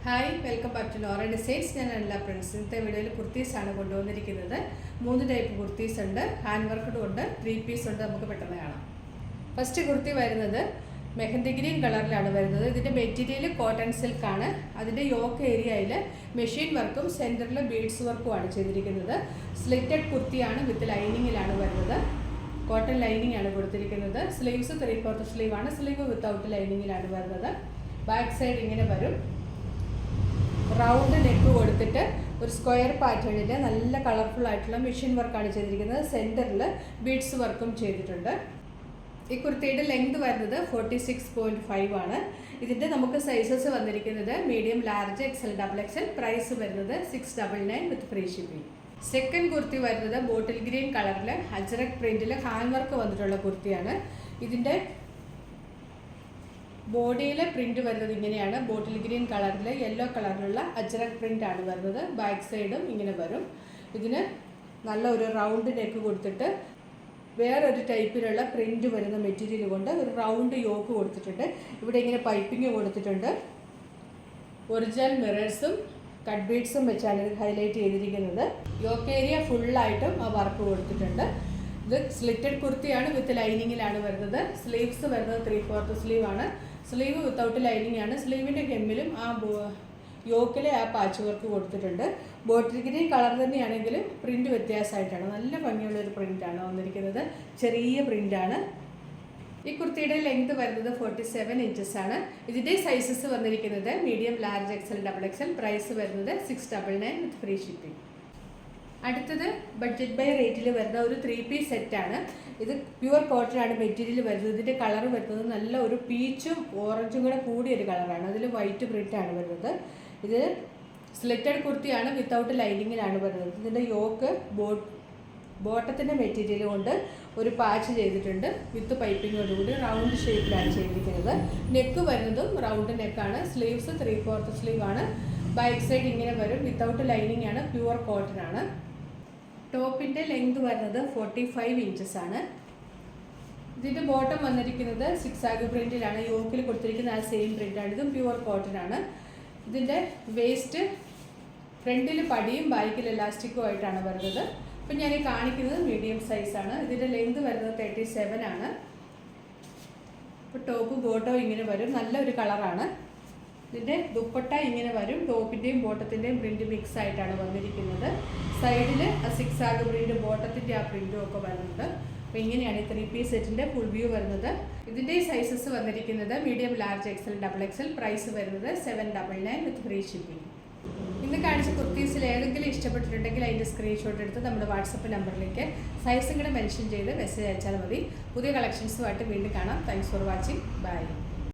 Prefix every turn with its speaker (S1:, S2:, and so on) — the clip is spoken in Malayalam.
S1: Hi, welcome back to Nora designs. ഞാൻ അല്ല ഫ്രണ്ട്സ്. ഇന്നത്തെ വീഡിയോയിൽ കുർത്തീസാണ് കൊണ്ടുവന്നിരിക്കുന്നത്. 3 ടൈപ്പ് കുർത്തീസ് ഉണ്ട്. ഹാൻഡ് വർക്കഡും ഉണ്ട്, 3 പീസ് ഉണ്ട്. നമുക്ക് പെട്ടെന്ന് കാണാം. ഫസ്റ്റ് കുർത്തി വരുന്നത് മെഹന്തി ഗ്രീൻ കളറിലാണ് വരുന്നത്. ഇതിൻ്റെ മെറ്റീരിയൽ കോട്ടൺ സിൽക്കാണ്. അതിൻ്റെ യോക്ക് ഏരിയയിൽ മെഷീൻ വർക്കും സെൻറ്ററിൽ ബീഡ്സ് വർക്കുമാണ് ചെയ്തിരിക്കുന്നത്. സ്ലിറ്റഡ് കുർത്തിയാണ്, വിത്ത് ലൈനിങ്ങിലാണ് വരുന്നത്. കോട്ടൺ ലൈനിങ് ആണ് കൊടുത്തിരിക്കുന്നത്. സ്ലീവ്സ് 3/4 സ്ലീവാണ്. സ്ലീവ് വിത്തൗട്ട് ലൈനിങ്ങിലാണ് വരുന്നത്. ബാക്ക് സൈഡ് ഇങ്ങനെ വരും. റൗണ്ട് നെക്ക് കൊടുത്തിട്ട് ഒരു സ്ക്വയർ പാറ്റേണിൽ നല്ല കളർഫുൾ ആയിട്ടുള്ള മെഷീൻ വർക്കാണ് ചെയ്തിരിക്കുന്നത്. സെൻറ്ററിൽ ബീഡ്സ് വർക്കും ചെയ്തിട്ടുണ്ട്. ഈ കുർത്തിയുടെ ലെങ്ത് വരുന്നത് 46.5 ആണ്. ഇതിൻ്റെ നമുക്ക് സൈസസ് വന്നിരിക്കുന്നത് medium, large, XL, XXL. Price വരുന്നത് 699 with free shipping. Second kurti വരുന്നത് ബോട്ടിൽ ഗ്രീൻ കളറിൽ അജ്രക് പ്രിൻറ്റിൽ ഹാൻഡ് വർക്ക് വന്നിട്ടുള്ള കുർത്തിയാണ്. ഇതിൻ്റെ ബോഡിയിലെ പ്രിൻറ്റ് വരുന്നത് ഇങ്ങനെയാണ്. ബോട്ടിൽ ഗ്രീൻ കളറിൽ യെല്ലോ കളറിലുള്ള അജ്രക് പ്രിൻ്റ് ആണ് വരുന്നത്. ബാക്ക് സൈഡും ഇങ്ങനെ വരും. ഇതിന് നല്ല ഒരു റൗണ്ട് നെക്ക് കൊടുത്തിട്ട് വേറൊരു ടൈപ്പിലുള്ള പ്രിൻറ്റ് വരുന്ന മെറ്റീരിയൽ കൊണ്ട് ഒരു റൗണ്ട് യോക്ക് കൊടുത്തിട്ടുണ്ട്. ഇവിടെ ഇങ്ങനെ പൈപ്പിംഗ് കൊടുത്തിട്ടുണ്ട്. ഒറിജിനൽ മിറേഴ്സും കട്ട് ബീഡ്സും വെച്ചാണ് ഇത് ഹൈലൈറ്റ് ചെയ്തിരിക്കുന്നത്. യോക്ക് ഏരിയ ഫുള്ളായിട്ടും ആ വർക്ക് കൊടുത്തിട്ടുണ്ട്. ഇത് സ്ലിറ്റഡ് കുർത്തിയാണ്, വിത്ത് ലൈനിങ്ങിലാണ് വരുന്നത്. സ്ലീവ്സ് വരുന്നത് 3/4 സ്ലീവാണ്. സ്ലീവ് വിത്തൗട്ട് ലൈനിങ് ആണ്. സ്ലീവിൻ്റെ ഹെമ്മിലും ആ യോക്കിലെ ആ പാച്ച് വർക്ക് കൊടുത്തിട്ടുണ്ട്. ബോട്ടിൽ ഗ്രീൻ കളർ തന്നെയാണെങ്കിലും പ്രിൻറ്റ് വ്യത്യാസമായിട്ടാണ്. നല്ല ഭംഗിയുള്ളൊരു പ്രിൻ്റാണ് വന്നിരിക്കുന്നത്. ചെറിയ പ്രിൻ്റാണ്. ഈ കുർത്തിയുടെ ലെങ്ത് വരുന്നത് 47 ഇഞ്ചസ് ആണ്. ഇതിൻ്റെ സൈസസ് വന്നിരിക്കുന്നത് medium, large, XL, XXL. Price വരുന്നത് 699 വിത്ത് ഫ്രീ ഷിപ്പിംഗ്. അടുത്തത് ബഡ്ജറ്റ് ബൈ റേറ്റിൽ വരുന്ന ഒരു 3 പീസ് സെറ്റാണ്. ഇത് പ്യുവർ കോട്ടൺ ആണ് മെറ്റീരിയൽ വരുന്നത്. ഇതിൻ്റെ കളർ വരുന്നത് നല്ല ഒരു പീച്ചും ഓറഞ്ചും കൂടെ കൂടിയൊരു കളറാണ്. അതിൽ വൈറ്റ് പ്രിൻ്റാണ് വരുന്നത്. ഇത് സ്ലിറ്റഡ് കുർത്തിയാണ്, വിത്തൗട്ട് ലൈനിങ്ങിലാണ് വരുന്നത്. ഇതിൻ്റെ യോക്ക് ബോട്ടത്തിൻ്റെ മെറ്റീരിയൽ കൊണ്ട് ഒരു പാച്ച് ചെയ്തിട്ടുണ്ട്. വിത്ത് പൈപ്പിങ്ങോടുകൂടി റൗണ്ട് ഷേപ്പിലാണ് ചെയ്തിരിക്കുന്നത്. നെക്ക് വരുന്നതും റൗണ്ട് നെക്കാണ്. സ്ലീവ്സ് 3/4 സ്ലീവാണ്. ബാക്ക് സൈഡ് ഇങ്ങനെ വരും. വിത്തൗട്ട് ലൈനിങ് ആണ്, പ്യുവർ കോട്ടൺ ആണ്. ടോപ്പിൻ്റെ ലെങ്ത് വരുന്നത് 45 ഇഞ്ചസ് ആണ്. ഇതിൻ്റെ ബോട്ടം വന്നിരിക്കുന്നത് സിക്സാഗ് പ്രിൻറ്റിലാണ്. യോക്കിൽ കൊടുത്തിരിക്കുന്ന ആ സെയിം പ്രിൻ്റാണ്. ഇതും പ്യുവർ കോട്ടൺ ആണ്. ഇതിൻ്റെ വേസ്റ്റ് ഫ്രണ്ടിൽ പടിയും ബാക്കിൽ എലാസ്റ്റിക്കും ആയിട്ടാണ് വരുന്നത്. അപ്പം ഞാൻ ഈ കാണിക്കുന്നത് മീഡിയം സൈസാണ്. ഇതിൻ്റെ ലെങ്ത് വരുന്നത് 37 ആണ്. ഇപ്പോൾ ടോപ്പ് ബോട്ടോ ഇങ്ങനെ വരും. നല്ലൊരു കളറാണ്. ഇതിൻ്റെ ദുപ്പട്ട ഇങ്ങനെ വരും. ടോപ്പിൻ്റെയും ബോട്ടത്തിൻ്റെയും പ്രിൻറ്റ് മിക്സ് ആയിട്ടാണ് വന്നിരിക്കുന്നത്. സൈഡിൽ ആ സിക്സാഗ് പ്രിൻറ്റ്, ബോട്ടത്തിൻ്റെ ആ പ്രിൻറ്റും ഒക്കെ വരുന്നുണ്ട്. അപ്പോൾ ഇങ്ങനെയാണ് ഈ 3 പീസ് സെറ്റിൻ്റെ ഫുൾ വ്യൂ വരുന്നത്. ഇതിൻ്റെ സൈസസ് വന്നിരിക്കുന്നത് medium, large, XL, XXL. Price വരുന്നത് 799 വിത്ത് ഫ്രീ ഷിപ്പിംഗ്. ഇന്ന് കാണിച്ച കുർത്തീസിൽ ഏതെങ്കിലും ഇഷ്ടപ്പെട്ടിട്ടുണ്ടെങ്കിൽ അതിൻ്റെ സ്ക്രീൻഷോട്ട് എടുത്ത് നമ്മുടെ വാട്സപ്പ് നമ്പറിലേക്ക് സൈസും കൂടെ മെൻഷൻ ചെയ്ത് മെസ്സേജ് അയച്ചാൽ മതി. പുതിയ കളക്ഷൻസുമായിട്ട് വീണ്ടും കാണാം. Thanks for watching. ബൈ.